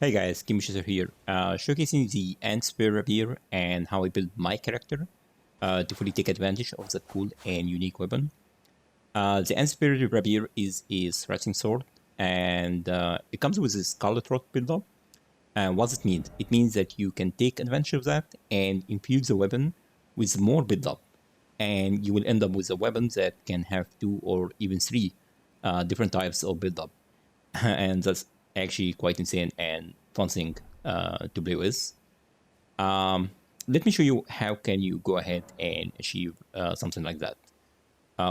Hey guys, Kimochaser here, showcasing the Antspur Rapier and how I built my character to fully take advantage of that cool and unique weapon. The Antspur Rapier is a thrashing sword, and it comes with a Scarlet Rot build-up. And what does it mean? It means that you can take advantage of that and infuse the weapon with more build-up, and you will end up with a weapon that can have 2 or even 3 different types of build-up. And that's actually quite insane and fun thing to play with. Let me show you how can you go ahead and achieve something like that.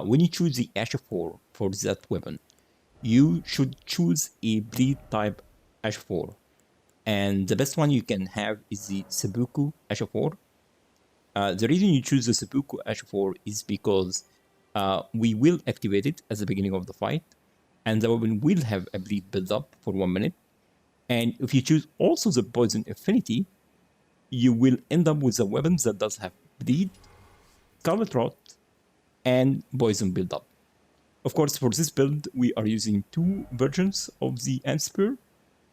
When you choose the H4 for that weapon, you should choose a bleed type H4, and the best one you can have is the seppuku H4. The reason you choose the seppuku H4 is because we will activate it at the beginning of the fight, and the weapon will have a bleed build up for 1 minute. And if you choose also the poison affinity, you will end up with a weapon that does have bleed, Scarlet Rot, and poison build up. Of course, for this build, we are using 2 versions of the Antspur.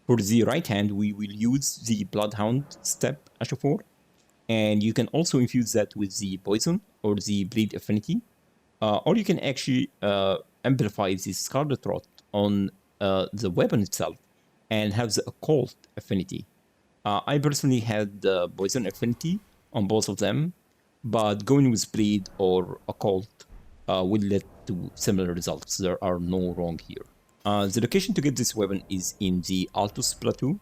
For the right hand, we will use the Bloodhound step H4, and you can also infuse that with the poison or the bleed affinity, or you can actually amplify the Scarlet Rot on the weapon itself and have the occult affinity. I personally had the poison affinity on both of them, but going with bleed or occult will lead to similar results. There are no wrong here. The location to get this weapon is in the Altus Plateau,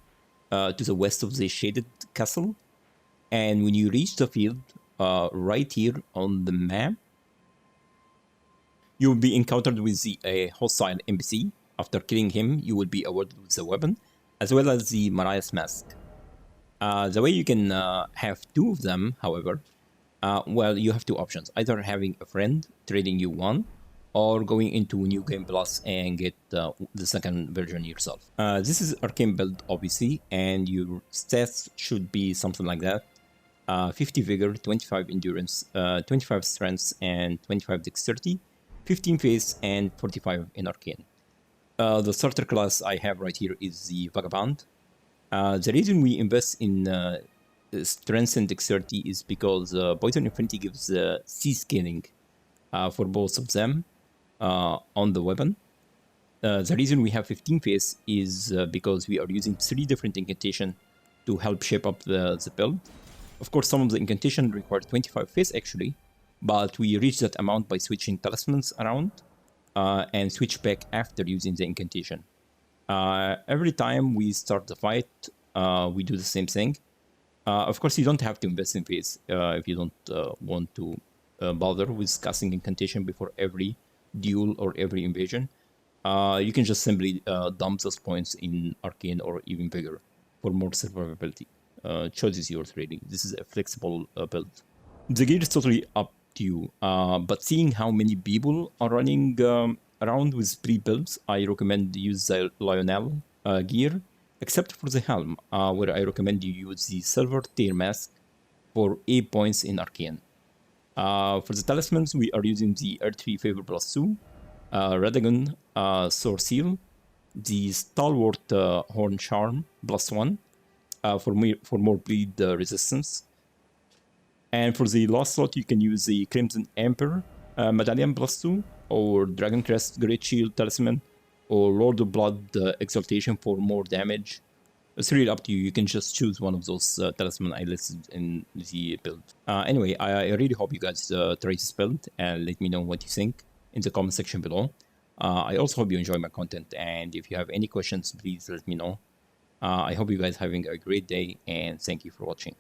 to the west of the shaded castle. And when you reach the field, right here on the map, you will be encountered with a hostile NPC. After killing him, you will be awarded with the weapon, as well as the Mariah's Mask. The way you can have 2 of them, however, well, you have 2 options. Either having a friend trading you one, or going into New Game Plus and get the second version yourself. This is Arcane build, obviously, and your stats should be something like that. 50 Vigor, 25 Endurance, 25 Strength, and 25 Dexterity, 15 Face, and 45 in Arcane. The starter class I have right here is the Vagabond. The reason we invest in Strength and Dexterity is because Poison Infinity gives C scaling for both of them on the weapon. The reason we have 15 Face is because we are using 3 different incantations to help shape up the build. Of course, some of the incantation require 25 Face actually, but we reach that amount by switching talismans around and switch back after using the incantation. Every time we start the fight, we do the same thing. Of course, you don't have to invest in Face if you don't want to bother with casting incantation before every duel or every invasion. You can just simply dump those points in Arcane or even bigger for more survivability. Choice is yours, really. This is a flexible build. The gear is totally up to you, but seeing how many people are running around with pre-builds, I recommend use the Lionel gear, except for the helm, where I recommend you use the Silver Tear Mask for 8 points in Arcane. For the talismans, we are using the Earth-3 Favor plus 2, Radagon Sword Seal, the Stalwart Horn Charm plus 1, for more bleed resistance. And for the last slot, you can use the Crimson Emperor Medallion plus 2, or Dragon Crest Great Shield Talisman, or Lord of Blood Exaltation for more damage. It's really up to you. You can just choose one of those talisman I listed in the build. Anyway, I really hope you guys try this build and let me know what you think in the comment section below. I also hope you enjoy my content, and if you have any questions, please let me know. I hope you guys are having a great day, and thank you for watching.